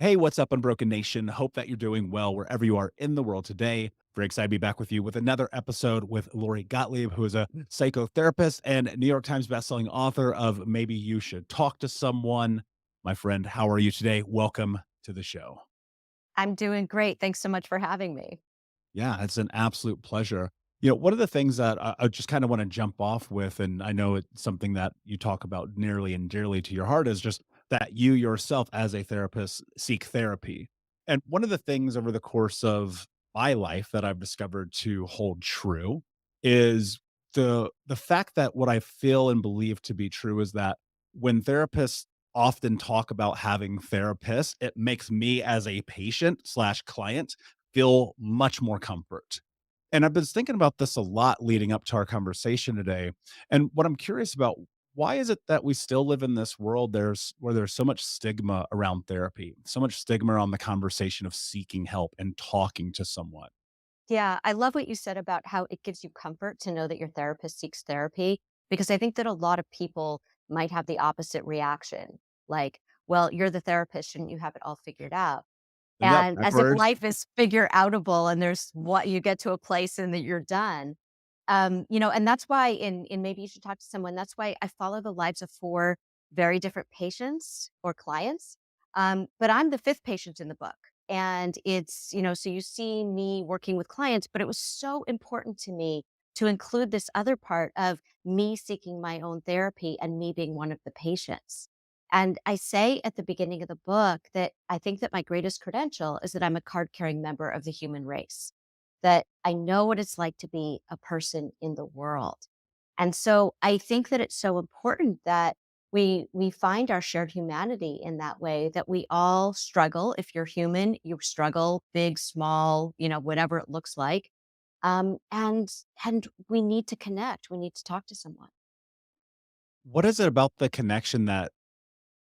Hey, what's up, Unbroken Nation? Hope that you're doing well wherever you are in the world today. Very excited to be back with you with another episode with Lori Gottlieb, who is a psychotherapist and New York Times bestselling author of Maybe You Should Talk to Someone. My friend, how are you today? Welcome to the show. I'm doing great. Thanks so much for having me. Yeah, it's an absolute pleasure. One of the things that I just kind of want to jump off with, and I know it's something that you talk about nearly and dearly to your heart, is just that you yourself, as a therapist, seek therapy. And one of the things over the course of my life that I've discovered to hold true is the fact that what I feel and believe to be true is that when therapists often talk about having therapists, it makes me as a patient slash client feel much more comfort. And I've been thinking about this a lot leading up to our conversation today. And what I'm curious about, why is it that we still live in this world where there's so much stigma around therapy, so much stigma around the conversation of seeking help and talking to someone? Yeah, I love what you said about how it gives you comfort to know that your therapist seeks therapy, because I think that a lot of people might have the opposite reaction. Like, well, you're the therapist, shouldn't you have it all figured out? Yep, And as if backwards. life is figure outable and there's what you get to a place and that you're done. And that's why in maybe you should talk to someone. That's why I follow the lives of four very different patients or clients. But I'm the fifth patient in the book. And so you see me working with clients, but it was so important to me to include this other part of me seeking my own therapy and me being one of the patients. And I say at the beginning of the book that I think that my greatest credential is that I'm a card carrying member of the human race, that I know what it's like to be a person in the world. And so I think that it's so important that we find our shared humanity in that way, that we all struggle. If you're human, you struggle, big, small, whatever it looks like. And we need to connect. We need to talk to someone. What is it about the connection that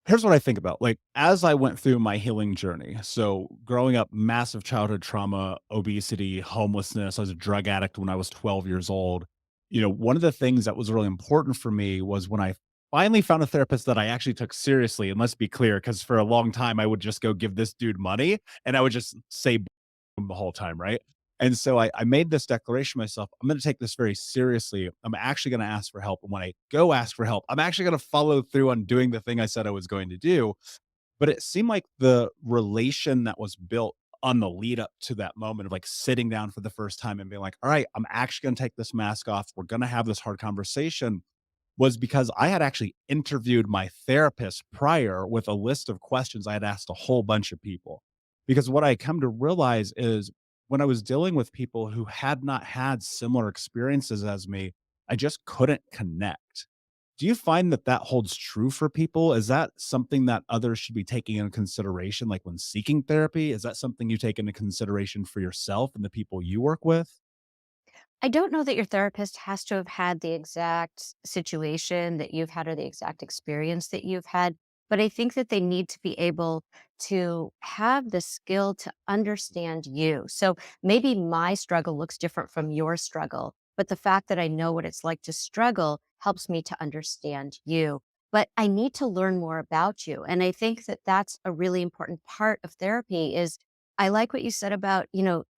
here's what I think about. Like, as I went through my healing journey, so growing up, massive childhood trauma, obesity, homelessness, I was a drug addict when I was 12 years old. One of the things that was really important for me was when I finally found a therapist that I actually took seriously. And let's be clear, because for a long time, I would just go give this dude money and I would just say the whole time, right? And so I made this declaration myself. I'm going to take this very seriously. I'm actually going to ask for help. And when I go ask for help, I'm actually going to follow through on doing the thing I said I was going to do. But it seemed like the relation that was built on the lead up to that moment of like sitting down for the first time and being like, all right, I'm actually going to take this mask off. We're going to have this hard conversation was because I had actually interviewed my therapist prior with a list of questions I had asked a whole bunch of people. Because what I come to realize is when I was dealing with people who had not had similar experiences as me, I just couldn't connect. Do you find that that holds true for people? Is that something that others should be taking into consideration, like when seeking therapy? Is that something you take into consideration for yourself and the people you work with? I don't know that your therapist has to have had the exact situation that you've had or the exact experience that you've had, but I think that they need to be able to have the skill to understand you. So maybe my struggle looks different from your struggle, but the fact that I know what it's like to struggle helps me to understand you. But I need to learn more about you. And I think that that's a really important part of therapy is I like what you said about,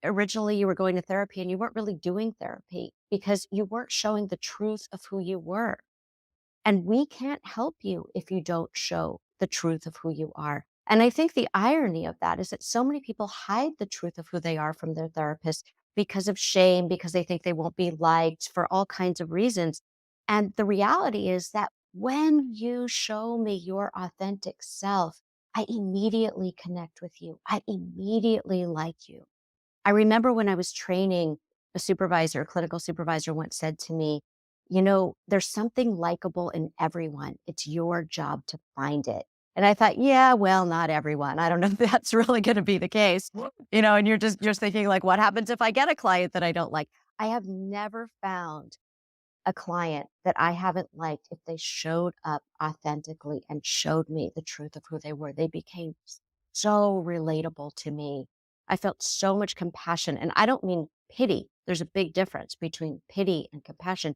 originally you were going to therapy and you weren't really doing therapy because you weren't showing the truth of who you were. And we can't help you if you don't show the truth of who you are. And I think the irony of that is that so many people hide the truth of who they are from their therapist because of shame, because they think they won't be liked for all kinds of reasons. And the reality is that when you show me your authentic self, I immediately connect with you. I immediately like you. I remember when I was training, a clinical supervisor once said to me, there's something likable in everyone. It's your job to find it. And I thought, yeah, well, not everyone. I don't know if that's really going to be the case. And you're just thinking like, what happens if I get a client that I don't like? I have never found a client that I haven't liked if they showed up authentically and showed me the truth of who they were. They became so relatable to me. I felt so much compassion, and I don't mean pity. There's a big difference between pity and compassion.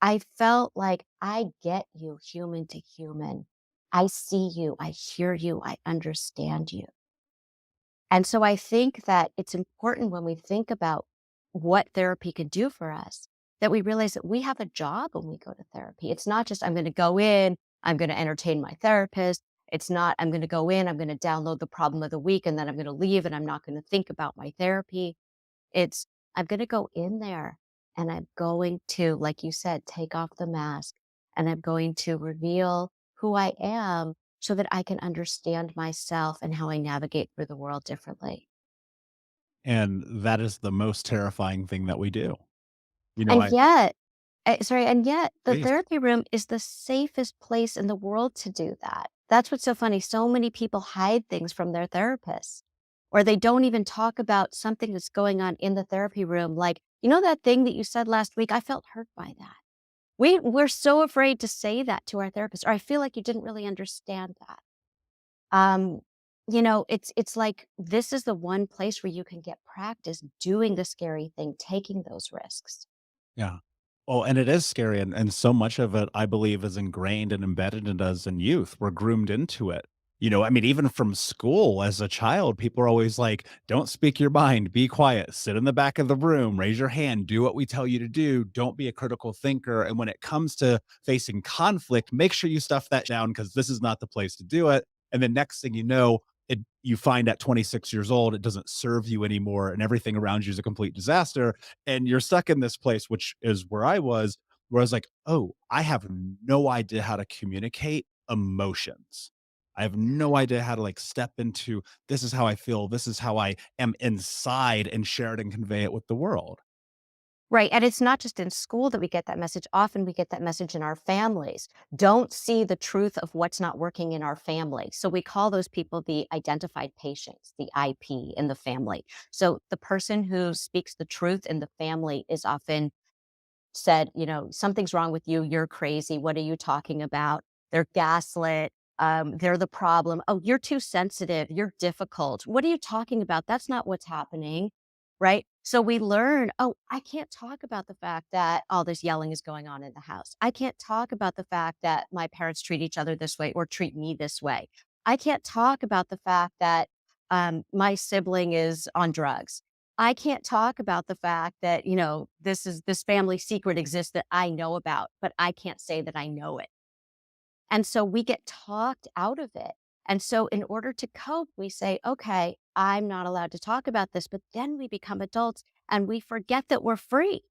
I felt like I get you human to human. I see you, I hear you, I understand you. And so I think that it's important when we think about what therapy can do for us, that we realize that we have a job when we go to therapy. It's not just I'm going to go in, I'm going to entertain my therapist. It's not I'm going to go in, I'm going to download the problem of the week, and then I'm going to leave and I'm not going to think about my therapy. It's I'm going to go in there and I'm going to, like you said, take off the mask and I'm going to reveal who I am so that I can understand myself and how I navigate through the world differently. And that is the most terrifying thing that we do. You know, And I yet, and yet the please. therapy room is the safest place in the world to do that. That's what's so funny. So many people hide things from their therapists, or they don't even talk about something that's going on in the therapy room. Like, you know, that thing that you said last week? I felt hurt by that. We're so afraid to say that to our therapist, or I feel like you didn't really understand that. Um, it's like this is the one place where you can get practice doing the scary thing, taking those risks. Yeah. Well, and it is scary, and so much of it, I believe, is ingrained and embedded in us in youth. We're groomed into it. You know, I mean, even from school as a child, people are always like, "Don't speak your mind, be quiet, sit in the back of the room, raise your hand, do what we tell you to do, don't be a critical thinker." And when it comes to facing conflict, make sure you stuff that down because this is not the place to do it. And then next thing you know, you find at 26 years old, it doesn't serve you anymore, and everything around you is a complete disaster, and you're stuck in this place, which is where I was, where I was like, "Oh, I have no idea how to communicate emotions. I have no idea how to, like, step into, this is how I feel, this is how I am inside, and share it and convey it with the world." Right, and it's not just in school that we get that message. Often we get that message in our families. Don't see the truth of what's not working in our family. So we call those people the identified patients, the IP in the family. So the person who speaks the truth in the family is often said, "Something's wrong with you. You're crazy. What are you talking about?" They're gaslit. They're the problem. "Oh, you're too sensitive. You're difficult. What are you talking about? That's not what's happening." Right. So we learn, oh, I can't talk about the fact that all this yelling is going on in the house. I can't talk about the fact that my parents treat each other this way or treat me this way. I can't talk about the fact that my sibling is on drugs. I can't talk about the fact that, this family secret exists that I know about, but I can't say that I know it. And so we get talked out of it. And so in order to cope, we say, okay, I'm not allowed to talk about this. But then we become adults and we forget that we're free.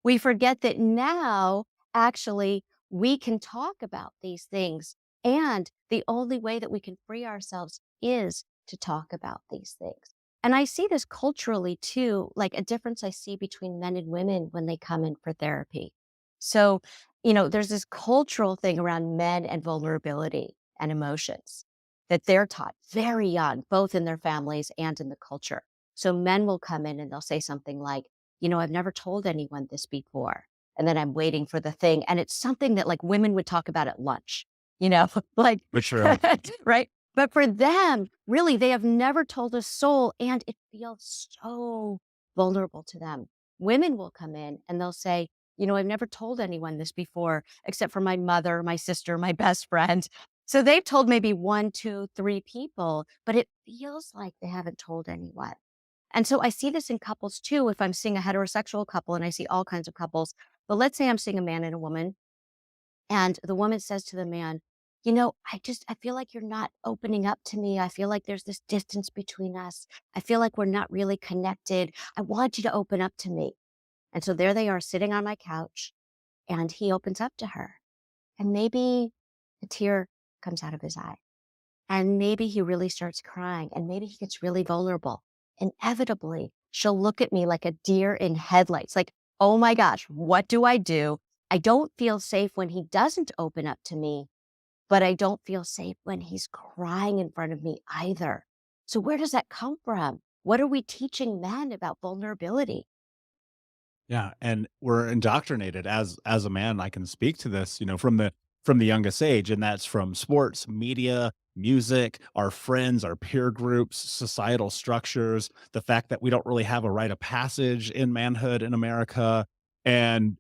We forget that now, actually, we can talk about these things. And the only way that we can free ourselves is to talk about these things. And I see this culturally too, like a difference I see between men and women when they come in for therapy. So, there's this cultural thing around men and vulnerability and emotions that they're taught very young, both in their families and in the culture. So men will come in and they'll say something like, I've never told anyone this before. And then I'm waiting for the thing. And it's something that like women would talk about at lunch, like, Which true. right? But for them, really, they have never told a soul and it feels so vulnerable to them. Women will come in and they'll say, I've never told anyone this before, except for my mother, my sister, my best friend. So they've told maybe one, two, three people, but it feels like they haven't told anyone. And so I see this in couples too. If I'm seeing a heterosexual couple and I see all kinds of couples, but let's say I'm seeing a man and a woman, and the woman says to the man, I feel like you're not opening up to me. I feel like there's this distance between us. I feel like we're not really connected. I want you to open up to me. And so there they are sitting on my couch, and he opens up to her. And maybe a tear comes out of his eye. And maybe he really starts crying and maybe he gets really vulnerable. Inevitably, she'll look at me like a deer in headlights, like, oh my gosh, what do? I don't feel safe when he doesn't open up to me, but I don't feel safe when he's crying in front of me either. So, where does that come from? What are we teaching men about vulnerability? Yeah, and we're indoctrinated as a man, I can speak to this, from the youngest age, and that's from sports, media, music, our friends, our peer groups, societal structures, the fact that we don't really have a rite of passage in manhood in America, and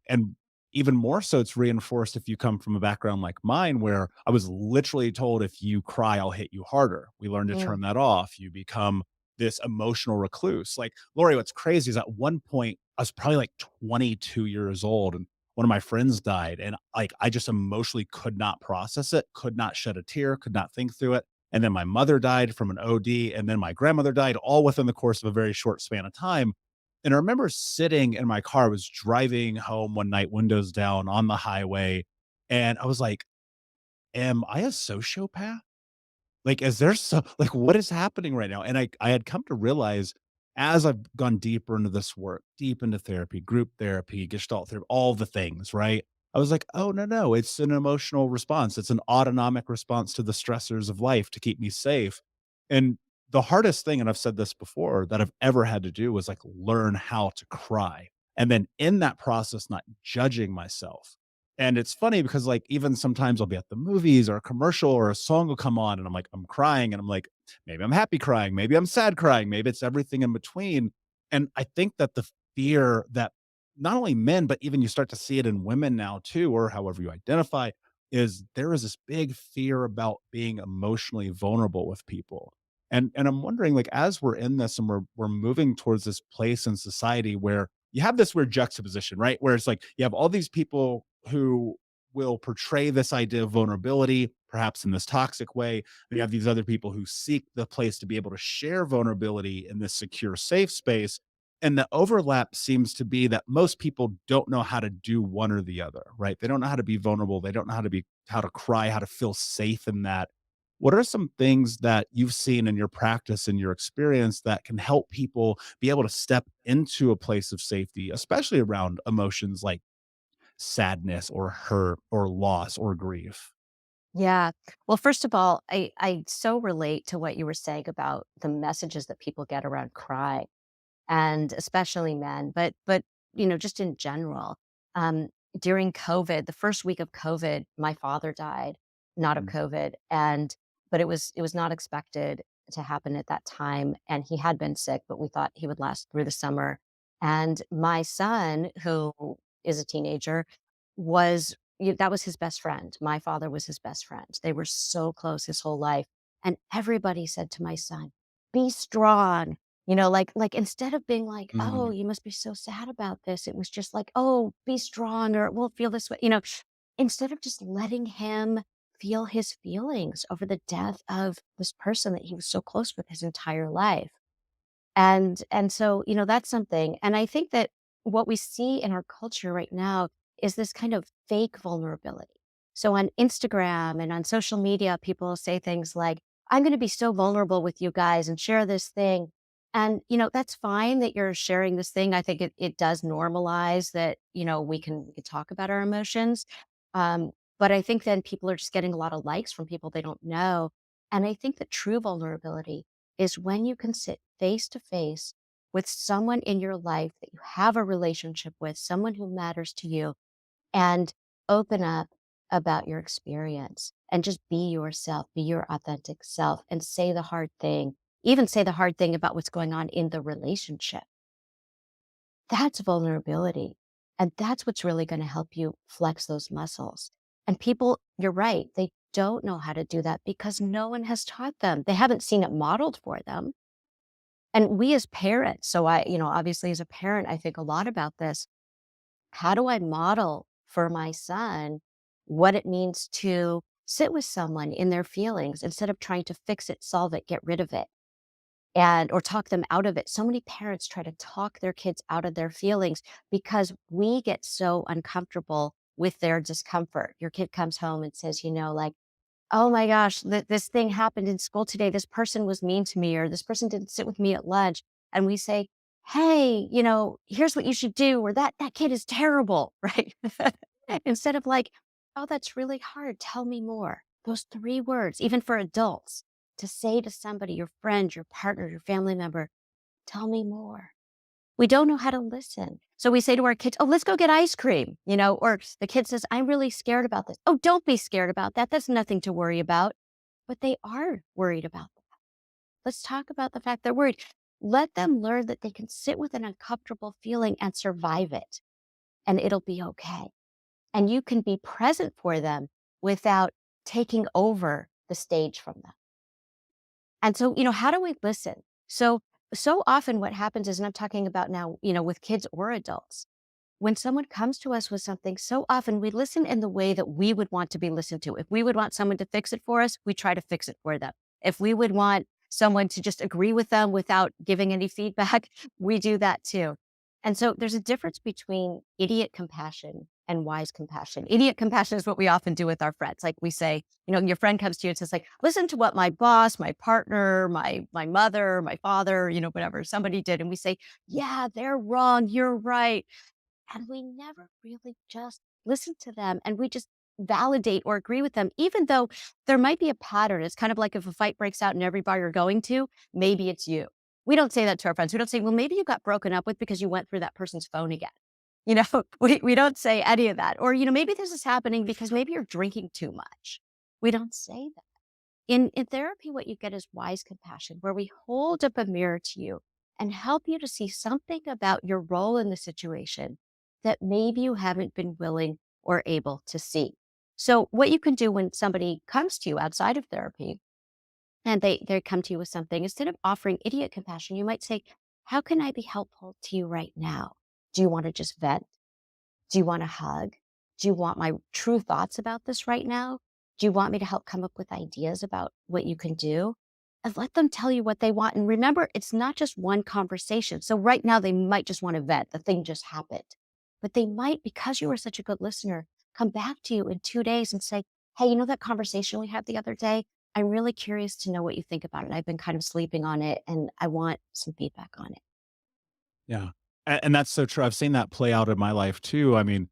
even more so it's reinforced if you come from a background like mine where I was literally told, if you cry, I'll hit you harder. We learn to Mm, turn that off. You become this emotional recluse. Like, Lori, what's crazy is at one point I was probably like 22 years old and one of my friends died. And like, I just emotionally could not process it, could not shed a tear, could not think through it. And then my mother died from an OD, and then my grandmother died all within the course of a very short span of time. And I remember sitting in my car, I was driving home one night, windows down on the highway. And I was like, am I a sociopath? Like, is there so like, what is happening right now? And I had come to realize as I've gone deeper into this work, deep into therapy, group therapy, gestalt therapy, all the things, right? I was like, "Oh, no, no, it's an emotional response. It's an autonomic response to the stressors of life to keep me safe." And the hardest thing, and I've said this before, that I've ever had to do was, like, learn how to cry. And then in that process, not judging myself. And it's funny because, like, even sometimes I'll be at the movies or a commercial or a song will come on and I'm like, I'm crying and I'm like, maybe I'm happy crying, maybe I'm sad crying, maybe it's everything in between. And I think that the fear that not only men, but even you start to see it in women now too, or however you identify, is there is this big fear about being emotionally vulnerable with people. And I'm wondering, like, as we're in this and we're moving towards this place in society where you have this weird juxtaposition, right? Where it's like you have all these people who will portray this idea of vulnerability, perhaps in this toxic way. You have these other people who seek the place to be able to share vulnerability in this secure, safe space. And the overlap seems to be that most people don't know how to do one or the other, right? They don't know how to be vulnerable. They don't know how to cry, how to feel safe in that. What are some things that you've seen in your practice and your experience that can help people be able to step into a place of safety, especially around emotions like sadness or hurt or loss or grief? Yeah. Well, first of all, I so relate to what you were saying about the messages that people get around cry, and especially men, but just in general. Um, During COVID, the first week of COVID, my father died, not of Mm, COVID, and but it was not expected to happen at that time, and he had been sick, but we thought he would last through the summer. And my son, who is a teenager, that was his best friend. My father was his best friend. They were so close his whole life, and everybody said to my son, "Be strong." Like instead of being like, "Oh, mhm, you must be so sad about this," it was just like, "Oh, be strong or we'll feel this way." Instead of just letting him feel his feelings over the death of this person that he was so close with his entire life. And so, that's something. And I think that what we see in our culture right now is this kind of fake vulnerability. So on Instagram and on social media, people say things like, "I'm going to be so vulnerable with you guys and share this thing." And, that's fine that you're sharing this thing. I think it does normalize that, we can talk about our emotions. Um, but I think then people are just getting a lot of likes from people they don't know. And I think that true vulnerability is when you can sit face to face with someone in your life that you have a relationship with, someone who matters to you, and open up about your experience and just be yourself, be your authentic self, and say the hard thing, even say the hard thing about what's going on in the relationship. That's vulnerability. And that's what's really going to help you flex those muscles. And people, you're right, they don't know how to do that because no one has taught them. They haven't seen it modeled for them. And we as parents, so obviously as a parent, I think a lot about this. How do I model for my son what it means to sit with someone in their feelings instead of trying to fix it, solve it, get rid of it, or talk them out of it? So many parents try to talk their kids out of their feelings because we get so uncomfortable with their discomfort. Your kid comes home and says, like, "Oh my gosh, this thing happened in school today. This person was mean to me, or this person didn't sit with me at lunch." And we say, "Hey, here's what you should do," or that kid is terrible, right? Instead of like, "Oh, that's really hard. Tell me more." Those 3 words, even for adults, to say to somebody, your friend, your partner, your family member, "Tell me more." We don't know how to listen. So we say to our kids, "Oh, let's go get ice cream," or the kid says, "I'm really scared about this." "Oh, don't be scared about that. That's nothing to worry about." But they are worried about that. Let's talk about the fact they're worried. Let them learn that they can sit with an uncomfortable feeling and survive it, and it'll be okay. And you can be present for them without taking over the stage from them. And so, how do we listen? So, so often what happens is, and I'm talking about now, with kids or adults, when someone comes to us with something, so often we listen in the way that we would want to be listened to. If we would want someone to fix it for us, we try to fix it for them. If we would want someone to just agree with them without giving any feedback, we do that too. And so there's a difference between idiot compassion and wise compassion. Idiot compassion is what we often do with our friends. Like we say, your friend comes to you and says, like, listen to what my boss, my partner, my mother, my father, whatever somebody did. And we say, yeah, they're wrong. You're right. And we never really just listen to them, and we just validate or agree with them, even though there might be a pattern. It's kind of like if a fight breaks out in every bar you're going to, maybe it's you. We don't say that to our friends. We don't say, well, maybe you got broken up with because you went through that person's phone again. We don't say any of that. Or, maybe this is happening because maybe you're drinking too much. We don't say that. In therapy, what you get is wise compassion, where we hold up a mirror to you and help you to see something about your role in the situation that maybe you haven't been willing or able to see. So, what you can do when somebody comes to you outside of therapy and they come to you with something, instead of offering idiot compassion, you might say, how can I be helpful to you right now? Do you want to just vent? Do you want a hug? Do you want my true thoughts about this right now? Do you want me to help come up with ideas about what you can do? And let them tell you what they want. And remember, it's not just one conversation. So right now they might just want to vent. The thing just happened. But they might, because you were such a good listener, come back to you in 2 days and say, hey, that conversation we had the other day? I'm really curious to know what you think about it. I've been kind of sleeping on it and I want some feedback on it. Yeah. And that's so true. I've seen that play out in my life too. I mean,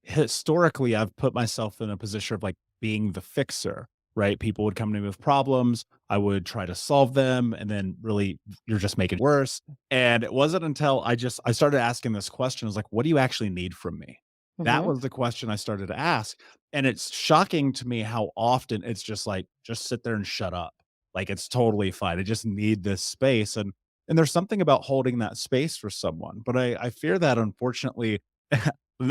historically, I've put myself in a position of like being the fixer, right? People would come to me with problems. I would try to solve them. And then really, you're just making it worse. And it wasn't until I started asking this question, I was like, what do you actually need from me? That Hmm. was the question I started to ask. And it's shocking to me how often it's just like, just sit there and shut up. Like it's totally fine. I just need this space. And there's something about holding that space for someone. But I fear that unfortunately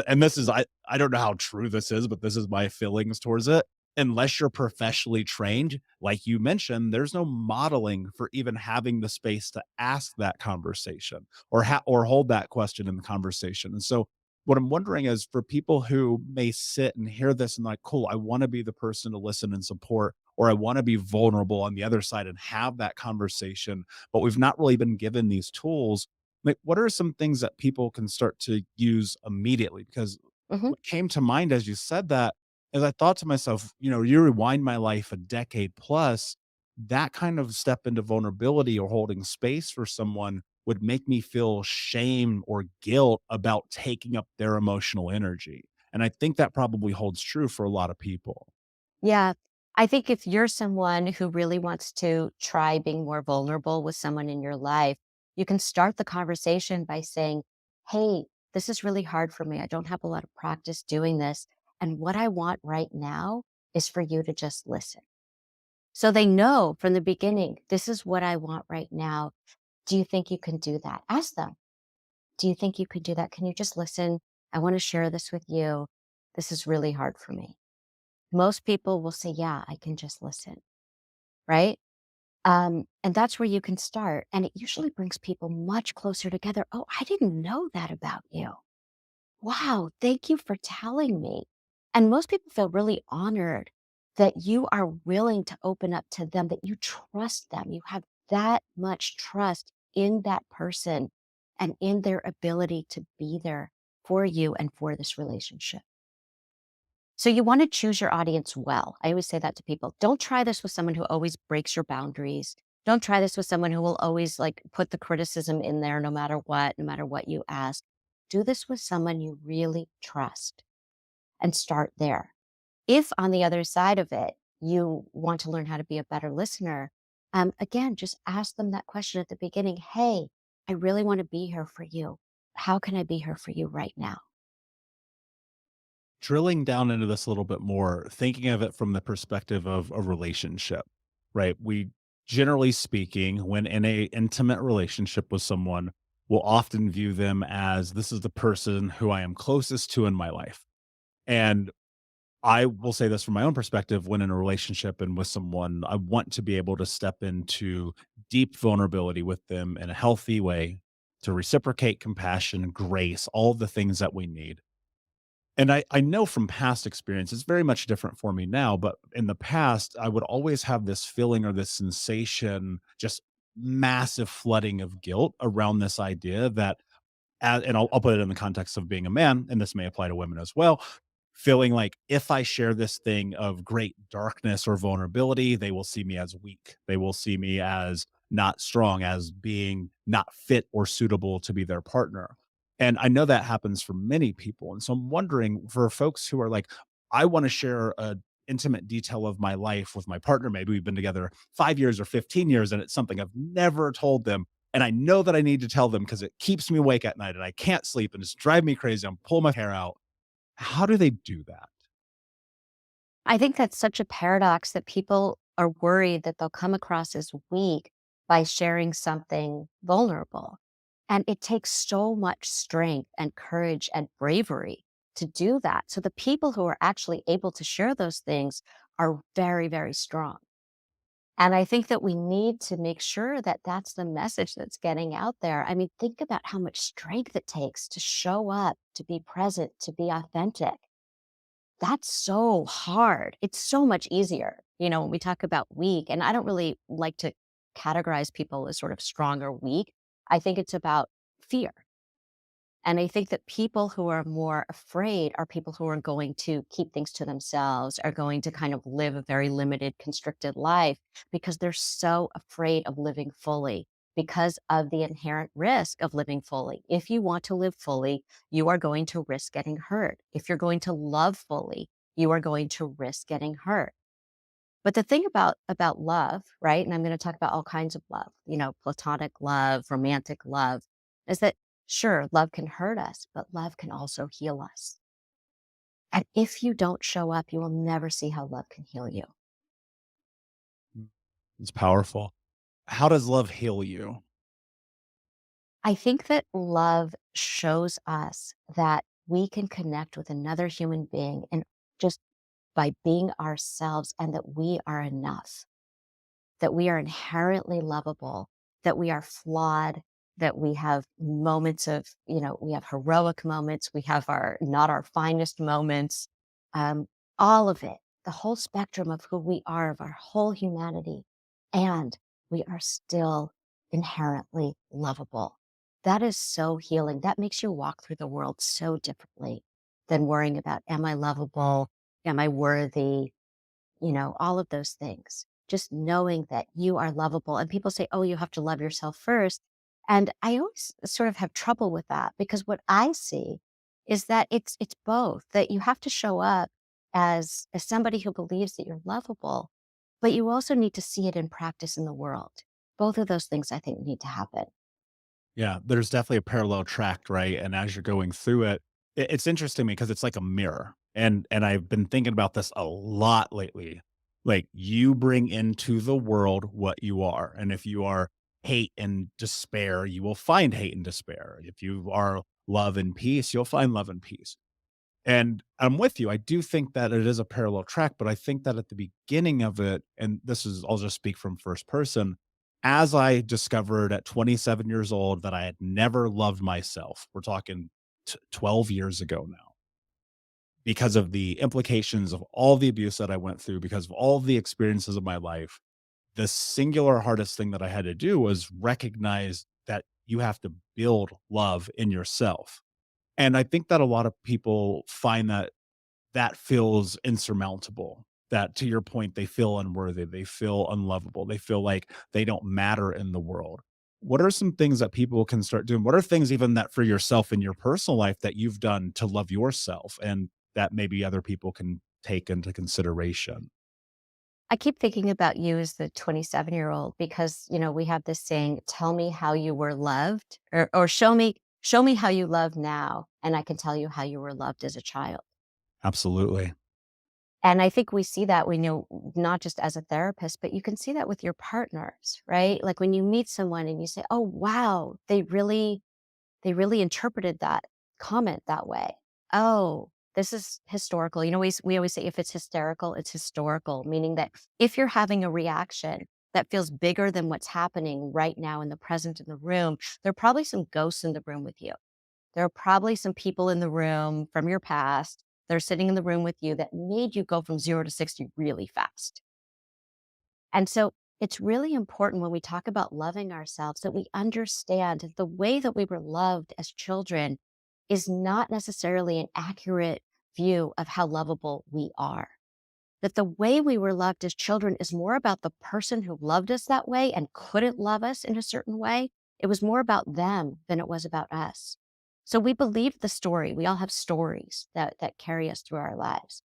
and this is I don't know how true this is, but this is my feelings towards it. Unless you're professionally trained, like you mentioned, there's no modeling for even having the space to ask that conversation or hold that question in the conversation. And so what I'm wondering is for people who may sit and hear this and like, cool, I want to be the person to listen and support, or I want to be vulnerable on the other side and have that conversation, but we've not really been given these tools. Like, what are some things that people can start to use immediately? Because Hmm. what came to mind as you said that is I thought to myself, you rewind my life a decade plus, that kind of step into vulnerability or holding space for someone would make me feel shame or guilt about taking up their emotional energy. And I think that probably holds true for a lot of people. Yeah. I think if you're someone who really wants to try being more vulnerable with someone in your life, you can start the conversation by saying, hey, this is really hard for me. I don't have a lot of practice doing this. And what I want right now is for you to just listen. So they know from the beginning, this is what I want right now. Do you think you can do that? Ask them, do you think you could do that? Can you just listen? I want to share this with you. This is really hard for me. Most people will say, yeah, I can just listen. Right? And that's where you can start. And it usually brings people much closer together. Oh, I didn't know that about you. Wow, thank you for telling me. And most people feel really honored that you are willing to open up to them, that you trust them. You have that much trust in that person and in their ability to be there for you and for this relationship. So you want to choose your audience well. I always say that to people. Don't try this with someone who always breaks your boundaries. Don't try this with someone who will always like put the criticism in there no matter what, no matter what you ask. Do this with someone you really trust and start there. If on the other side of it, you want to learn how to be a better listener, again, just ask them that question at the beginning. Hey, I really want to be here for you. How can I be here for you right now? Drilling down into this a little bit more, thinking of it from the perspective of a relationship, right? We generally speaking, when in a intimate relationship with someone, will often view them as this is the person who I am closest to in my life. And I will say this from my own perspective when in a relationship and with someone, I want to be able to step into deep vulnerability with them in a healthy way to reciprocate compassion, grace, all the things that we need. And I know from past experience, it's very much different for me now, but in the past, I would always have this feeling or this sensation, just massive flooding of guilt around this idea that and I'll put it in the context of being a man, and this may apply to women as well, feeling like if I share this thing of great darkness or vulnerability, they will see me as weak. They will see me as not strong, as being not fit or suitable to be their partner. And I know that happens for many people. And so I'm wondering for folks who are like, I want to share a intimate detail of my life with my partner. Maybe we've been together 5 years or 15 years, and it's something I've never told them. And I know that I need to tell them because it keeps me awake at night and I can't sleep and it's driving me crazy. I'm pulling my hair out. How do they do that? I think that's such a paradox that people are worried that they'll come across as weak by sharing something vulnerable. And it takes so much strength and courage and bravery to do that. So the people who are actually able to share those things are very, very strong. And I think that we need to make sure that that's the message that's getting out there. I mean, think about how much strength it takes to show up, to be present, to be authentic. That's so hard. It's so much easier, when we talk about weak, and I don't really like to categorize people as sort of strong or weak. I think it's about fear. And I think that people who are more afraid are people who are going to keep things to themselves, are going to kind of live a very limited, constricted life because they're so afraid of living fully because of the inherent risk of living fully. If you want to live fully, you are going to risk getting hurt. If you're going to love fully, you are going to risk getting hurt. But the thing about love, right? And I'm going to talk about all kinds of love, platonic love, romantic love, is that sure, love can hurt us, but love can also heal us. And if you don't show up, you will never see how love can heal you. Mm, it's powerful. How does love heal you? I think that love shows us that we can connect with another human being and just by being ourselves and that we are enough. That we are inherently lovable, that we are flawed, that we have moments of, we have heroic moments, we have our not our finest moments, um, all of it, the whole spectrum of who we are, of our whole humanity. And we are still inherently lovable. That is so healing. That makes you walk through the world so differently than worrying about, am I lovable? Am I worthy? All of those things. Just knowing that you are lovable. And people say, oh, you have to love yourself first. And I always sort of have trouble with that because what I see is that it's both, that you have to show up as somebody who believes that you're lovable, but you also need to see it in practice in the world. Both of those things I think need to happen. Yeah, there's definitely a parallel track, right? And as you're going through it, it's interesting to me because it's like a mirror. And I've been thinking about this a lot lately. Like you bring into the world what you are. And if you are hate and despair, you will find hate and despair. If you are love and peace, you'll find love and peace. And I'm with you. I do think that it is a parallel track, but I think that at the beginning of it, and this is, I'll just speak from first person, as I discovered at 27 years old that I had never loved myself, we're talking 12 years ago now, because of the implications of all the abuse that I went through, because of all the experiences of my life, the singular hardest thing that I had to do was recognize that you have to build love in yourself. And I think that a lot of people find that that feels insurmountable. That to your point, they feel unworthy, they feel unlovable, they feel like they don't matter in the world. What are some things that people can start doing? What are things even that for yourself in your personal life that you've done to love yourself and that maybe other people can take into consideration? I keep thinking about you as the 27-year-old because, we have this saying, tell me how you were loved or show me how you love now and I can tell you how you were loved as a child. Absolutely. And I think we see that when not just as a therapist, but you can see that with your partners, right? Like when you meet someone and you say, "Oh, wow, they really interpreted that comment that way. Oh." This is historical. You know, we always say if it's hysterical, it's historical, meaning that if you're having a reaction that feels bigger than what's happening right now in the present in the room, there are probably some ghosts in the room with you. There are probably some people in the room from your past that are sitting in the room with you that made you go from 0 to 60 really fast. And so it's really important when we talk about loving ourselves that we understand that the way that we were loved as children is not necessarily an accurate view of how lovable we are. That the way we were loved as children is more about the person who loved us that way and couldn't love us in a certain way. It was more about them than it was about us. So we believe the story. We all have stories that carry us through our lives.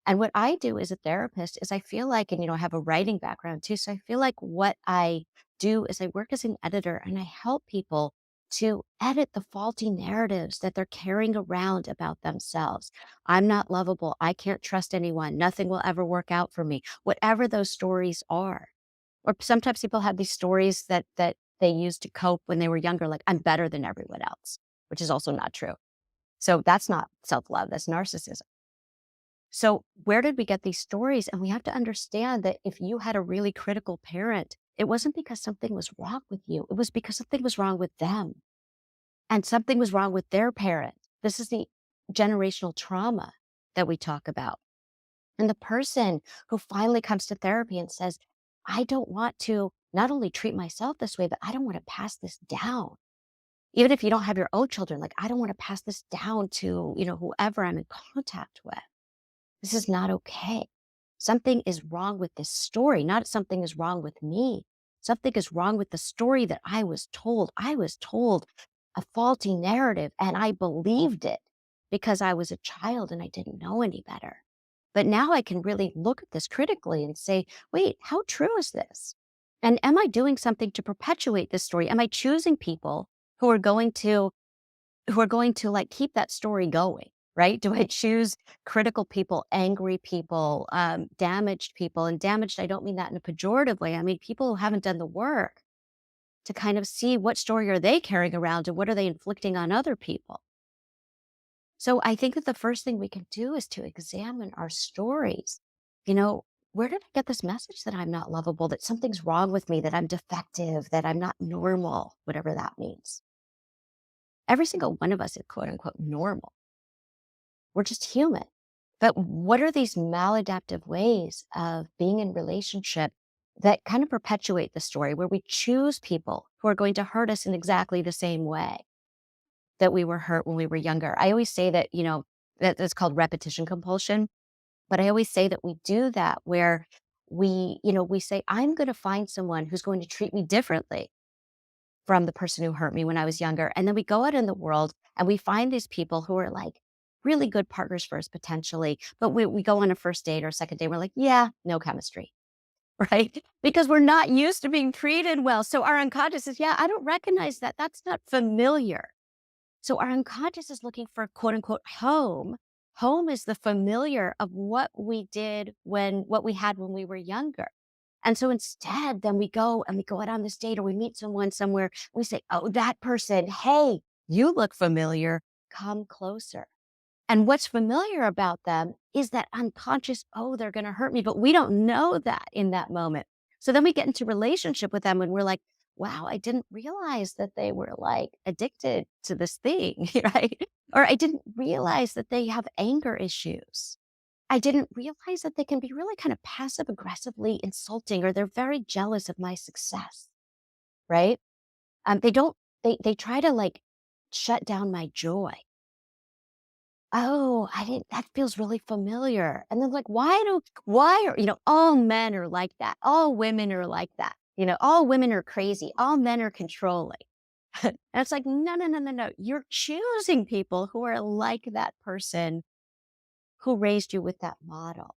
And what I do as a therapist is I feel like, and I have a writing background too. So I feel like what I do is I work as an editor and I help people to edit the faulty narratives that they're carrying around about themselves. I'm not lovable. I can't trust anyone. Nothing will ever work out for me. Whatever those stories are. Or sometimes people have these stories that they used to cope when they were younger, like I'm better than everyone else, which is also not true. So that's not self-love, that's narcissism. So where did we get these stories? And we have to understand that if you had a really critical parent, it wasn't because something was wrong with you. It was because something was wrong with them and something was wrong with their parent. This is the generational trauma that we talk about. And the person who finally comes to therapy and says, I don't want to not only treat myself this way, but I don't want to pass this down. Even if you don't have your own children, like I don't want to pass this down to, whoever I'm in contact with. This is not okay. Something is wrong with this story, not something is wrong with me. Something is wrong with the story that I was told. I was told a faulty narrative and I believed it because I was a child and I didn't know any better. But now I can really look at this critically and say, wait, how true is this? And am I doing something to perpetuate this story? Am I choosing people who are going to like keep that story going, right? Do I choose critical people, angry people, damaged people? And damaged, I don't mean that in a pejorative way. I mean people who haven't done the work to kind of see what story are they carrying around and what are they inflicting on other people. So I think that the first thing we can do is to examine our stories. You know, where did I get this message that I'm not lovable, that something's wrong with me, that I'm defective, that I'm not normal, whatever that means? Every single one of us is quote unquote normal. We're just human. But what are these maladaptive ways of being in relationship that kind of perpetuate the story where we choose people who are going to hurt us in exactly the same way that we were hurt when we were younger? I always say that, that's called repetition compulsion. But I always say that we do that where we say, I'm going to find someone who's going to treat me differently from the person who hurt me when I was younger. And then we go out in the world and we find these people who are like really good partners for us potentially. But we go on a first date or a second date, we're like, yeah, no chemistry, right? Because we're not used to being treated well. So our unconscious is, yeah, I don't recognize that. That's not familiar. So our unconscious is looking for quote unquote home. Home is the familiar of what we did what we had when we were younger. And so instead, then we go out on this date or we meet someone somewhere. We say, oh, that person, hey, you look familiar. Come closer. And what's familiar about them is that unconscious, oh, they're going to hurt me. But we don't know that in that moment. So then we get into relationship with them and we're like, wow, I didn't realize that they were like addicted to this thing, right? Or I didn't realize that they have anger issues. I didn't realize that they can be really kind of passive aggressively insulting or they're very jealous of my success, right? They don't, they try to like shut down my joy. Oh, I didn't that feels really familiar. And then like, why are, all men are like that. All women are like that. All women are crazy. All men are controlling. And it's like, no, no, no, no, no. You're choosing people who are like that person who raised you with that model.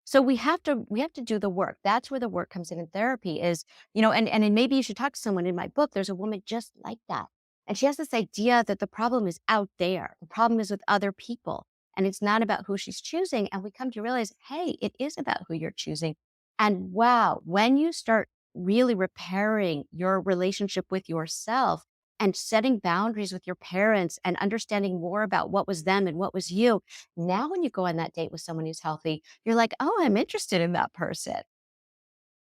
So we have to do the work. That's where the work comes in therapy is, and then maybe you should talk to someone. In my book, there's a woman just like that. And she has this idea that the problem is out there. The problem is with other people. And it's not about who she's choosing. And we come to realize, hey, it is about who you're choosing. And wow, when you start really repairing your relationship with yourself and setting boundaries with your parents and understanding more about what was them and what was you. Now, when you go on that date with someone who's healthy, you're like, oh, I'm interested in that person.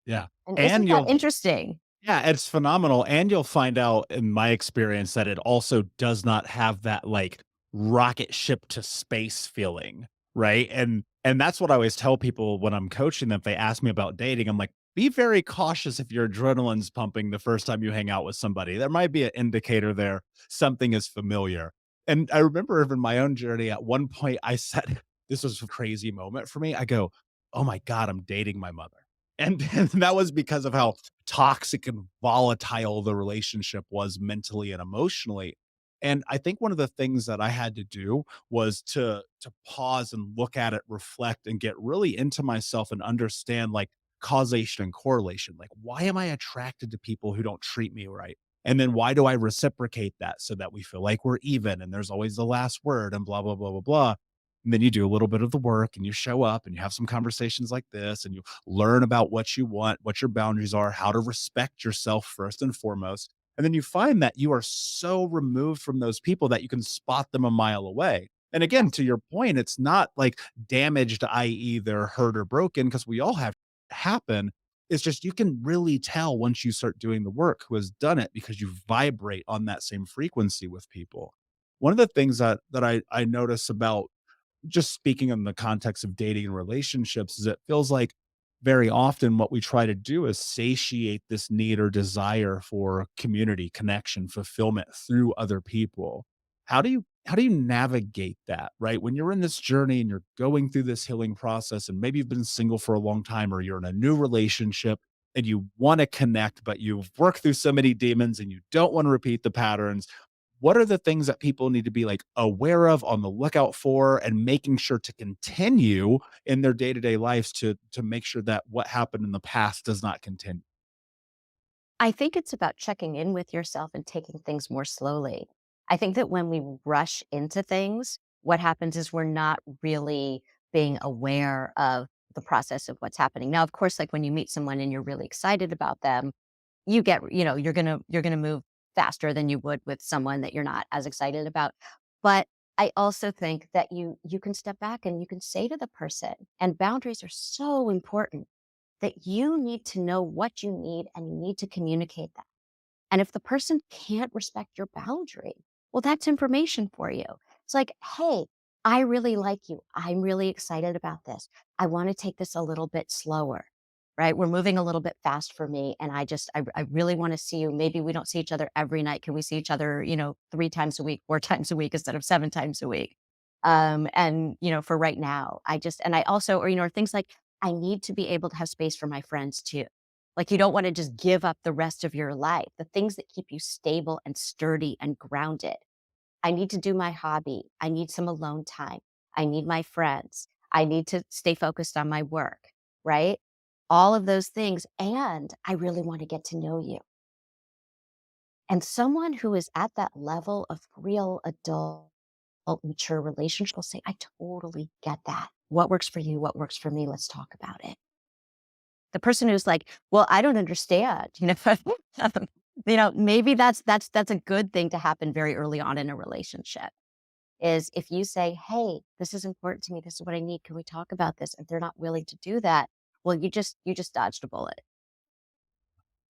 Yeah. And isn't And that you'll interesting? Yeah, it's phenomenal, and you'll find out in my experience that it also does not have that, like, rocket ship to space feeling, right? And that's what I always tell people when I'm coaching them, if they ask me about dating, I'm like, "Be very cautious if your adrenaline's pumping the first time you hang out with somebody. There might be an indicator there, something is familiar." And I remember in my own journey, at one point, I said this was a crazy moment for me. I go, "Oh my god, I'm dating my mother." And that was because of how toxic and volatile the relationship was mentally and emotionally. And I think one of the things that I had to do was to pause and look at it, reflect, and get really into myself and understand like causation and correlation. Like, why am I attracted to people who don't treat me right? And then why do I reciprocate that so that we feel like we're even and there's always the last word and blah, blah, blah, blah, blah. And then you do a little bit of the work and you show up and you have some conversations like this and you learn about what you want, what your boundaries are, how to respect yourself first and foremost. And then you find that you are so removed from those people that you can spot them a mile away. And again, to your point, it's not like damaged, i.e., they're hurt or broken, because we all have happen. It's just you can really tell once you start doing the work who has done it because you vibrate on that same frequency with people. One of the things that I notice about just speaking in the context of dating and relationships is it feels like very often what we try to do is satiate this need or desire for community connection fulfillment through other people. How do you navigate that, right, when you're in this journey and you're going through this healing process and maybe you've been single for a long time or you're in a new relationship and you want to connect but you've worked through so many demons and you don't want to repeat the patterns? What are the things that people need to be like aware of, on the lookout for, and making sure to continue in their day-to-day lives to make sure that what happened in the past does not continue? I think it's about checking in with yourself and taking things more slowly. I think that when we rush into things, what happens is we're not really being aware of the process of what's happening. Now, of course, like when you meet someone and you're really excited about them, you're gonna move faster than you would with someone that you're not as excited about. But I also think that you can step back and you can say to the person, and boundaries are so important, that you need to know what you need and you need to communicate that. And if the person can't respect your boundary, well, that's information for you. It's like, hey, I really like you. I'm really excited about this. I want to take this a little bit slower, right? We're moving a little bit fast for me. And I really want to see you. Maybe we don't see each other every night. Can we see each other, 3 times a week, 4 times a week instead of 7 times a week? For right now, and I also, or things like, I need to be able to have space for my friends too. Like, you don't wanna just give up the rest of your life, the things that keep you stable and sturdy and grounded. I need to do my hobby. I need some alone time. I need my friends. I need to stay focused on my work, right? All of those things, and I really wanna get to know you. And someone who is at that level of real adult, mature relationship will say, "I totally get that. What works for you? What works for me? Let's talk about it." The person who's like, "Well, I don't understand," maybe that's a good thing to happen very early on in a relationship, is if you say, "Hey, this is important to me. This is what I need. Can we talk about this?" If they're not willing to do that, well, you just dodged a bullet.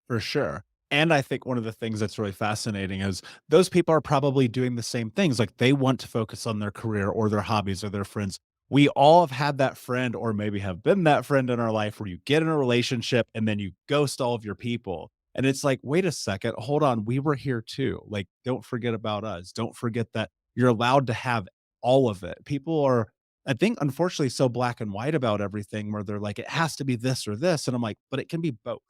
For sure. And I think one of the things that's really fascinating is those people are probably doing the same things. Like they want to focus on their career or their hobbies or their friends. We all have had that friend or maybe have been that friend in our life where you get in a relationship and then you ghost all of your people. And it's like, wait a second, hold on. We were here too. Like, don't forget about us. Don't forget that you're allowed to have all of it. People are, I think, unfortunately, so black and white about everything where they're like, it has to be this or this. And I'm like, but it can be both.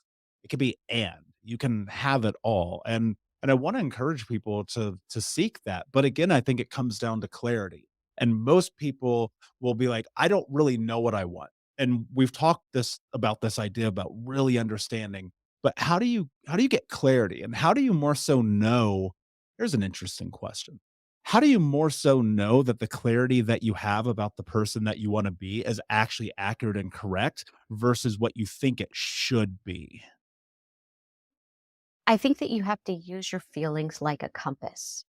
It could be and. You can have it all, and I wanna encourage people to seek that, but again, I think it comes down to clarity, and most people will be like, "I don't really know what I want," and we've talked about this idea about really understanding, but how do you get clarity, and how do you more so know? Here's an interesting question. How do you more so know that the clarity that you have about the person that you wanna be is actually accurate and correct versus what you think it should be? I think that you have to use your feelings like a compass.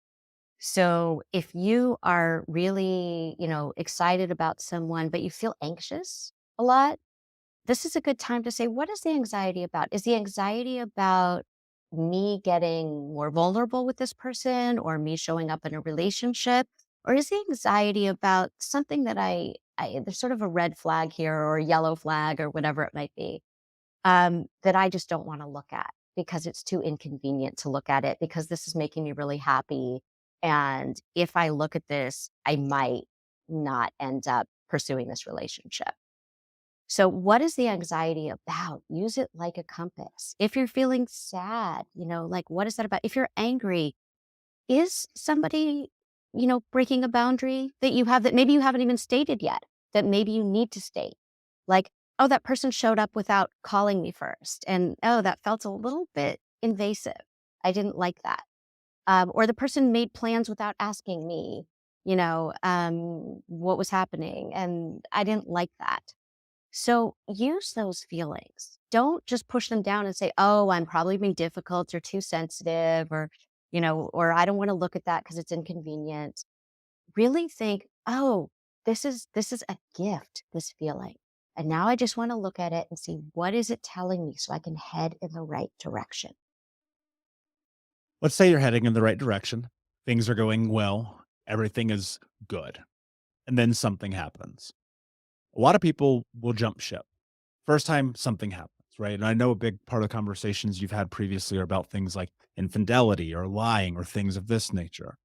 So if you are really, excited about someone, but you feel anxious a lot, this is a good time to say, what is the anxiety about? Is the anxiety about me getting more vulnerable with this person or me showing up in a relationship? Or is the anxiety about something that there's sort of a red flag here or a yellow flag or whatever it might be, that I just don't want to look at because it's too inconvenient to look at it because this is making me really happy. And if I look at this, I might not end up pursuing this relationship. So, what is the anxiety about? Use it like a compass. If you're feeling sad, like what is that about? If you're angry, is somebody, breaking a boundary that you have that maybe you haven't even stated yet, that maybe you need to state? Like, oh, that person showed up without calling me first. And oh, that felt a little bit invasive. I didn't like that. Or the person made plans without asking me, what was happening. And I didn't like that. So use those feelings. Don't just push them down and say, "Oh, I'm probably being difficult or too sensitive or, or I don't want to look at that because it's inconvenient." Really think, "Oh, this is a gift, this feeling. And now I just want to look at it and see what is it telling me so I can head in the right direction." Let's say you're heading in the right direction. Things are going well. Everything is good. And then something happens. A lot of people will jump ship. First time something happens, right? And I know a big part of the conversations you've had previously are about things like infidelity or lying or things of this nature.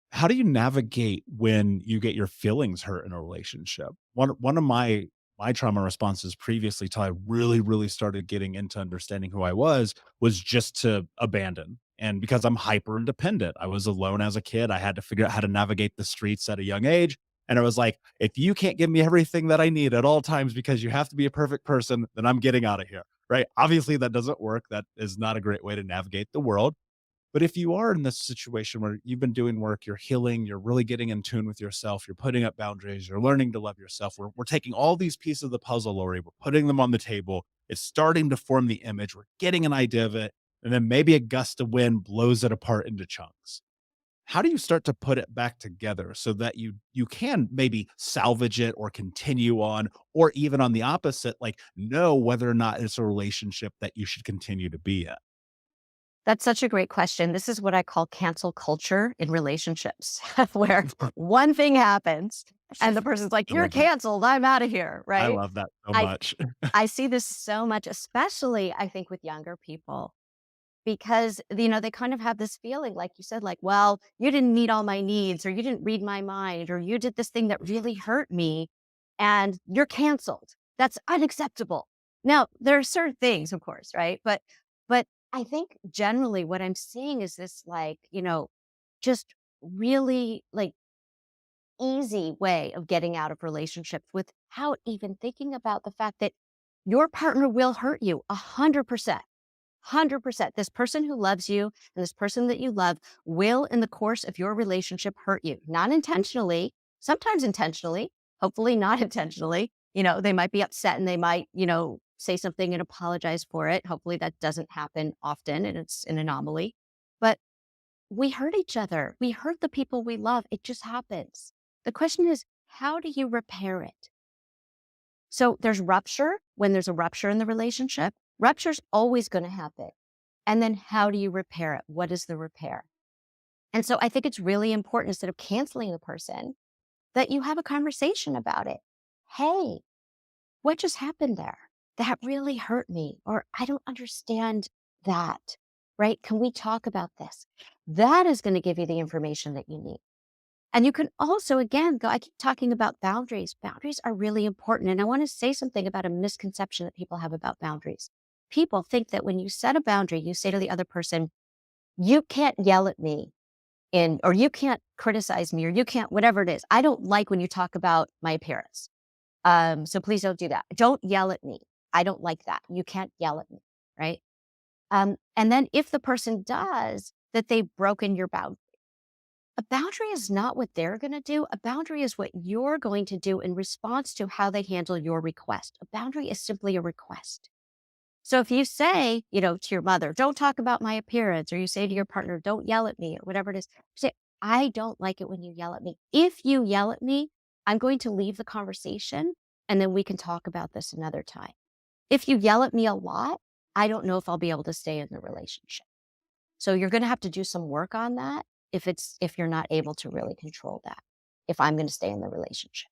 How do you navigate when you get your feelings hurt in a relationship? One of my trauma responses previously till I really started getting into understanding who I was just to abandon. And because I'm hyper independent, I was alone as a kid. I had to figure out how to navigate the streets at a young age. And I was like, if you can't give me everything that I need at all times because you have to be a perfect person, then I'm getting out of here. Right. Obviously, that doesn't work. That is not a great way to navigate the world. But if you are in this situation where you've been doing work, you're healing, you're really getting in tune with yourself, you're putting up boundaries, you're learning to love yourself. We're taking all these pieces of the puzzle, Lori, we're putting them on the table. It's starting to form the image. We're getting an idea of it. And then maybe a gust of wind blows it apart into chunks. How do you start to put it back together so that you can maybe salvage it or continue on, or even on the opposite, like know whether or not it's a relationship that you should continue to be in? That's such a great question. This is what I call cancel culture in relationships, where one thing happens and the person's like, I "You're love that. canceled. I'm out of here." I Right? love that so I much. I see this so much, especially I think with younger people, because they kind of have this feeling, like you said, like, "Well, you didn't meet all my needs, or you didn't read my mind, or you did this thing that really hurt me, and you're canceled. That's unacceptable." Now, there are certain things, of course, right? But I think generally what I'm seeing is this, like, just really like easy way of getting out of relationships without even thinking about the fact that your partner will hurt you 100%. 100%. This person who loves you and this person that you love will, in the course of your relationship, hurt you. Not intentionally, sometimes intentionally, hopefully not intentionally. They might be upset and they might, say something and apologize for it. Hopefully that doesn't happen often and it's an anomaly. But we hurt each other. We hurt the people we love. It just happens. The question is, how do you repair it? So there's rupture when there's a rupture in the relationship. Rupture's always going to happen. And then how do you repair it? What is the repair? And so I think it's really important, instead of canceling the person, that you have a conversation about it. Hey, what just happened there? That really hurt me. Or I don't understand that. Right? Can we talk about this? That is going to give you the information that you need. And you can also, again, go, I keep talking about boundaries. Boundaries are really important. And I want to say something about a misconception that people have about boundaries. People think that when you set a boundary, you say to the other person, "You can't yell at me or you can't criticize me, or you can't, whatever it is. I don't like when you talk about my appearance. So please don't do that. Don't yell at me. I don't like that. You can't yell at me." Right. And then if the person does, that they've broken your boundary. A boundary is not what they're going to do. A boundary is what you're going to do in response to how they handle your request. A boundary is simply a request. So if you say, to your mother, don't talk about my appearance, or you say to your partner, don't yell at me, or whatever it is, say, I don't like it when you yell at me. If you yell at me, I'm going to leave the conversation and then we can talk about this another time. If you yell at me a lot, I don't know if I'll be able to stay in the relationship. So you're going to have to do some work on that if you're not able to really control that. If I'm going to stay in the relationship.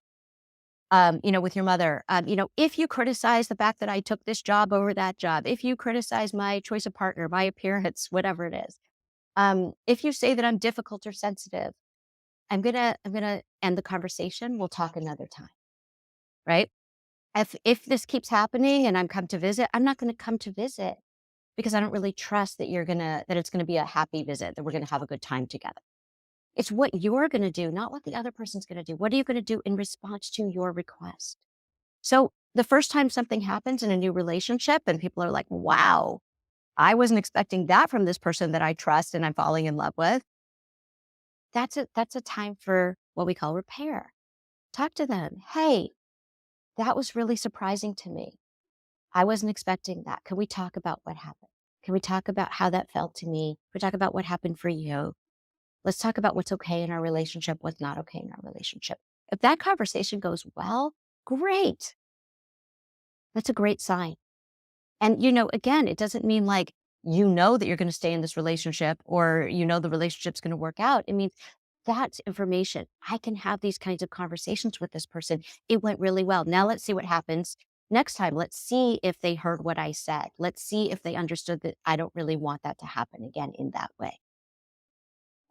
With your mother, if you criticize the fact that I took this job over that job, if you criticize my choice of partner, my appearance, whatever it is, if you say that I'm difficult or sensitive, I'm gonna end the conversation. We'll talk another time, right? If this keeps happening and I'm come to visit, I'm not gonna come to visit because I don't really trust that it's gonna be a happy visit, that we're gonna have a good time together. It's what you're gonna do, not what the other person's gonna do. What are you gonna do in response to your request? So the first time something happens in a new relationship and people are like, wow, I wasn't expecting that from this person that I trust and I'm falling in love with. That's a time for what we call repair. Talk to them. Hey, that was really surprising to me. I wasn't expecting that. Can we talk about what happened? Can we talk about how that felt to me? Can we talk about what happened for you? Let's talk about what's okay in our relationship, what's not okay in our relationship. If that conversation goes well, great. That's a great sign. And, again, it doesn't mean like that you're going to stay in this relationship or the relationship's going to work out. It means that's information. I can have these kinds of conversations with this person. It went really well. Now let's see what happens next time. Let's see if they heard what I said. Let's see if they understood that I don't really want that to happen again in that way.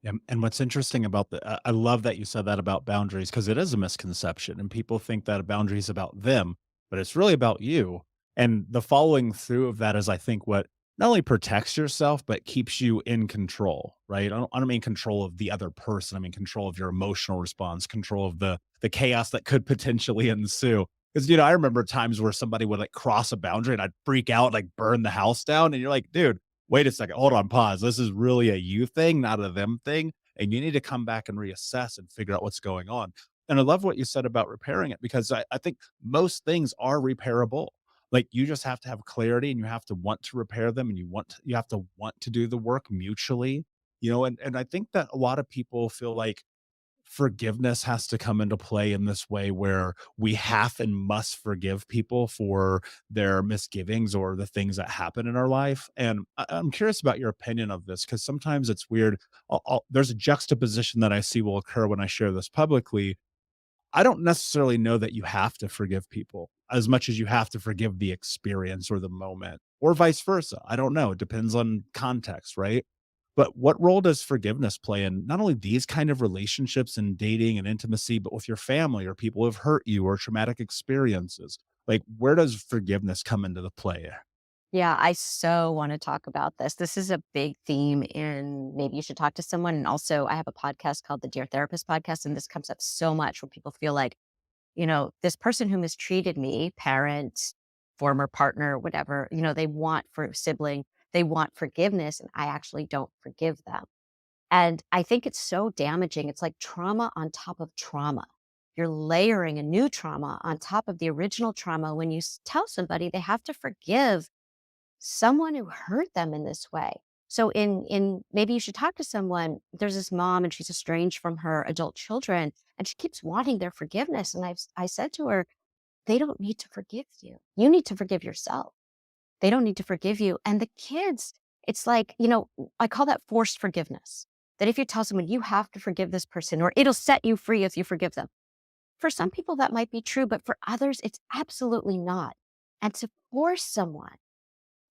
Yeah, and what's interesting about I love that you said that about boundaries because it is a misconception, and people think that a boundary is about them, but it's really about you. And the following through of that is, I think, what not only protects yourself but keeps you in control, right? I don't mean control of the other person. I mean control of your emotional response, control of the chaos that could potentially ensue. Because I remember times where somebody would like cross a boundary and I'd freak out, like burn the house down, and you're like, dude, wait a second, hold on, pause. This is really a you thing, not a them thing. And you need to come back and reassess and figure out what's going on. And I love what you said about repairing it because I think most things are repairable. Like you just have to have clarity and you have to want to repair them and you have to want to do the work mutually, and I think that a lot of people feel like forgiveness has to come into play in this way where we have and must forgive people for their misgivings or the things that happen in our life. And I'm curious about your opinion of this because sometimes it's weird. There's a juxtaposition that I see will occur when I share this publicly. I don't necessarily know that you have to forgive people as much as you have to forgive the experience or the moment, or vice versa. I don't know. It depends on context, right? But what role does forgiveness play in not only these kind of relationships and dating and intimacy, but with your family or people who have hurt you or traumatic experiences? Like, where does forgiveness come into the play? Yeah, I so want to talk about this. This is a big theme in maybe you should talk to someone. And also, I have a podcast called the Dear Therapist podcast. And this comes up so much where people feel like, this person who mistreated me, parent, former partner, whatever, they want for sibling, they want forgiveness. And I actually don't forgive them. And I think it's so damaging. It's like trauma on top of trauma. You're layering a new trauma on top of the original trauma when you tell somebody they have to forgive someone who hurt them in this way. So in maybe you should talk to someone. There's this mom and she's estranged from her adult children and she keeps wanting their forgiveness. And I said to her, they don't need to forgive you. You need to forgive yourself. They don't need to forgive you. And the kids, it's like, I call that forced forgiveness. That if you tell someone you have to forgive this person or it'll set you free if you forgive them. For some people that might be true, but for others it's absolutely not. And to force someone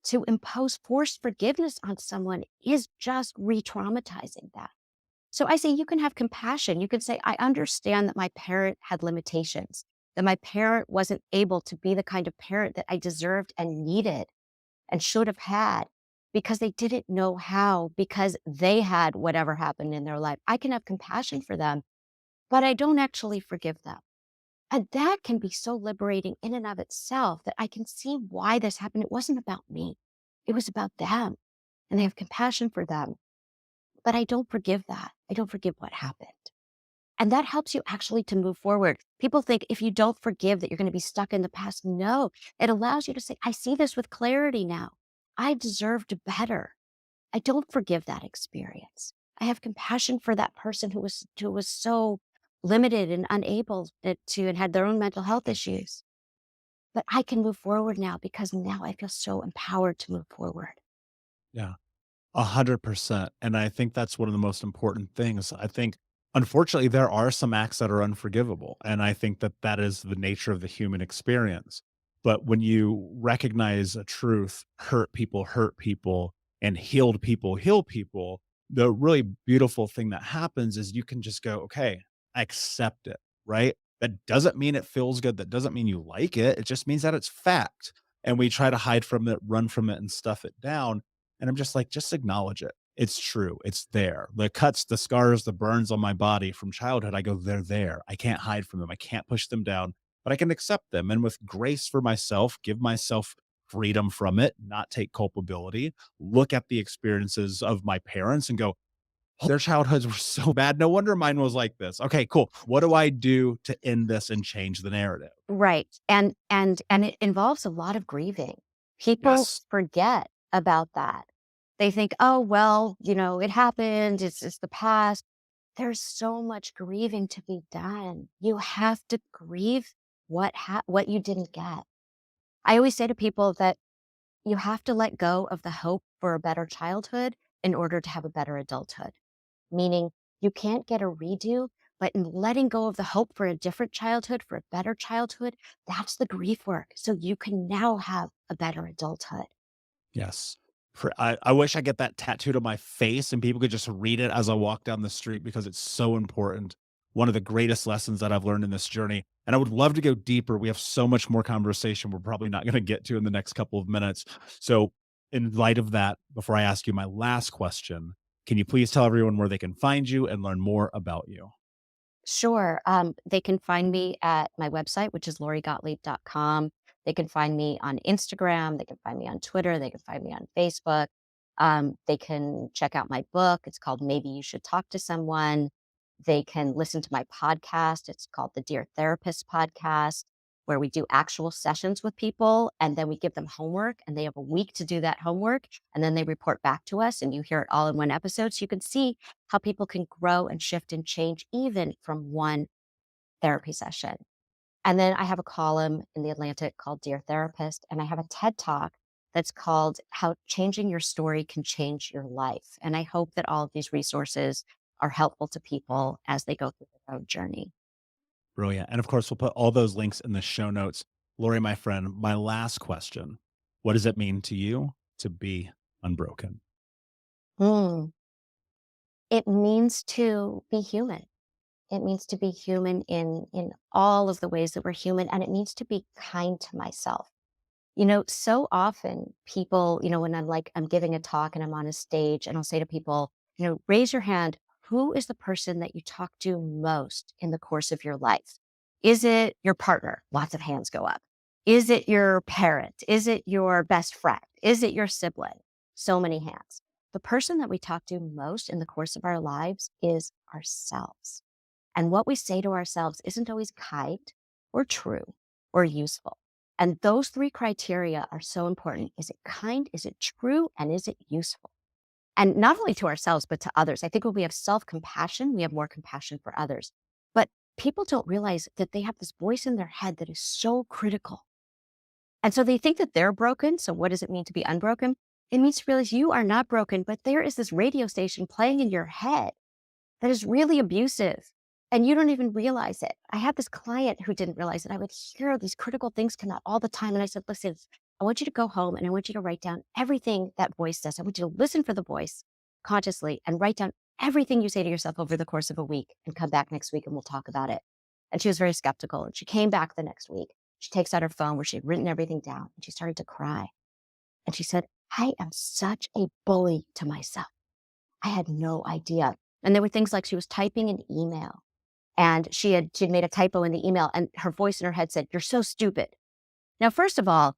to impose forced forgiveness on someone is just re-traumatizing that. So I say you can have compassion. You can say, I understand that my parent had limitations, that my parent wasn't able to be the kind of parent that I deserved and needed and should have had because they didn't know how, because they had whatever happened in their life. I can have compassion for them, but I don't actually forgive them. And that can be so liberating in and of itself that I can see why this happened. It wasn't about me. It was about them. And I have compassion for them. But I don't forgive that. I don't forgive what happened. And that helps you actually to move forward. People think if you don't forgive that you're going to be stuck in the past. No, it allows you to say, I see this with clarity now. I deserved better. I don't forgive that experience. I have compassion for that person who was so limited and unable to and had their own mental health issues. But I can move forward now because now I feel so empowered to move forward. Yeah. 100%. And I think that's one of the most important things. I think, unfortunately, there are some acts that are unforgivable. And I think that that is the nature of the human experience. But when you recognize a truth, hurt people, and heal people, the really beautiful thing that happens is you can just go, okay, I accept it, right? That doesn't mean it feels good. That doesn't mean you like it. It just means that it's fact. And we try to hide from it, run from it, and stuff it down, and I'm just like, just acknowledge it. It's true. It's there. The cuts, the scars, the burns on my body from childhood, I go, they're there. I can't hide from them. I can't push them down, but I can accept them. And with grace for myself, give myself freedom from it, not take culpability, look at the experiences of my parents and go, "Oh, their childhoods were so bad. No wonder mine was like this. Okay, cool. What do I do to end this and change the narrative?" Right. And it involves a lot of grieving. People Yes. forget about that. They think, "Oh, well, it happened. It's the past." There's so much grieving to be done. You have to grieve what you didn't get. I always say to people that you have to let go of the hope for a better childhood in order to have a better adulthood. Meaning you can't get a redo, but in letting go of the hope for a different childhood, for a better childhood, that's the grief work. So you can now have a better adulthood. Yes. I wish I get that tattooed on my face and people could just read it as I walk down the street because it's so important. One of the greatest lessons that I've learned in this journey. And I would love to go deeper. We have so much more conversation we're probably not going to get to in the next couple of minutes. So, in light of that, before I ask you my last question, can you please tell everyone where they can find you and learn more about you? Sure. They can find me at my website, which is lorigottlieb.com. They can find me on Instagram. They can find me on Twitter. They can find me on Facebook. They can check out my book. It's called Maybe You Should Talk to Someone. They can listen to my podcast. It's called the Dear Therapist podcast, where we do actual sessions with people and then we give them homework and they have a week to do that homework. And then they report back to us and you hear it all in one episode. So you can see how people can grow and shift and change even from one therapy session. And then I have a column in the Atlantic called Dear Therapist, and I have a TED Talk that's called How Changing Your Story Can Change Your Life. And I hope that all of these resources are helpful to people as they go through their own journey. Brilliant. And of course, we'll put all those links in the show notes. Lori, my friend, my last question: what does it mean to you to be unbroken? Mm. It means to be human. It means to be human in all of the ways that we're human, and it means to be kind to myself. So often people, when I'm giving a talk and I'm on a stage and I'll say to people, raise your hand. Who is the person that you talk to most in the course of your life? Is it your partner? Lots of hands go up. Is it your parent? Is it your best friend? Is it your sibling? So many hands. The person that we talk to most in the course of our lives is ourselves. And what we say to ourselves isn't always kind or true or useful. And those three criteria are so important. Is it kind? Is it true? And is it useful? And not only to ourselves, but to others. I think when we have self compassion, we have more compassion for others. But people don't realize that they have this voice in their head that is so critical. And so they think that they're broken. So what does it mean to be unbroken? It means to realize you are not broken, but there is this radio station playing in your head that is really abusive and you don't even realize it. I had this client who didn't realize it. I would hear these critical things come out all the time. And I said, listen, I want you to go home and I want you to write down everything that voice says. I want you to listen for the voice consciously and write down everything you say to yourself over the course of a week and come back next week and we'll talk about it. And she was very skeptical. And she came back the next week. She takes out her phone where she had written everything down and she started to cry. And she said, I am such a bully to myself. I had no idea. And there were things like she was typing an email and she'd made a typo in the email and her voice in her head said, "You're so stupid." Now, first of all,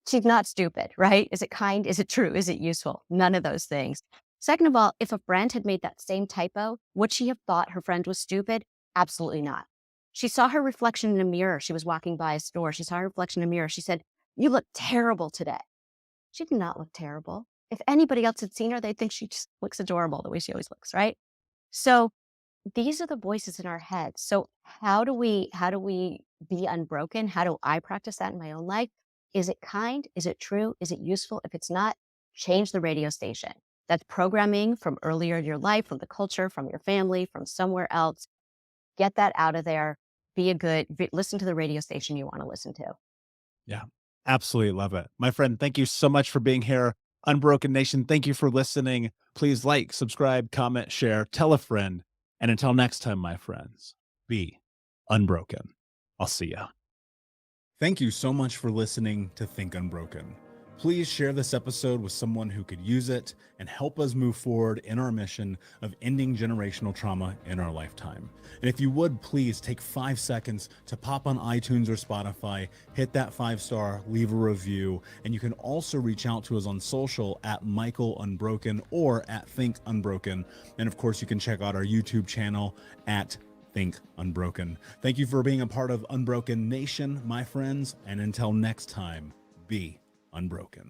she's not stupid, right? Is it kind? Is it true? Is it useful? None of those things. Second of all, if a friend had made that same typo, would she have thought her friend was stupid? Absolutely not. She saw her reflection in a mirror. She was walking by a store. She saw her reflection in a mirror. She said, "You look terrible today." She did not look terrible. If anybody else had seen her, they'd think she just looks adorable the way she always looks, right? So these are the voices in our heads. So how do we be unbroken? How do I practice that in my own life? Is it kind? Is it true? Is it useful? If it's not, change the radio station. That's programming from earlier in your life, from the culture, from your family, from somewhere else. Get that out of there. Listen to the radio station you want to listen to. Yeah, absolutely love it. My friend, thank you so much for being here. Unbroken Nation, thank you for listening. Please like, subscribe, comment, share, tell a friend. And until next time, my friends, be unbroken. I'll see ya. Thank you so much for listening to Think Unbroken. Please share this episode with someone who could use it and help us move forward in our mission of ending generational trauma in our lifetime. And if you would, please take 5 seconds to pop on iTunes or Spotify, hit that 5-star, leave a review, and you can also reach out to us on social at Michael Unbroken or at Think Unbroken. And of course, you can check out our YouTube channel at Think Unbroken. Thank you for being a part of Unbroken Nation, my friends, and until next time, be unbroken.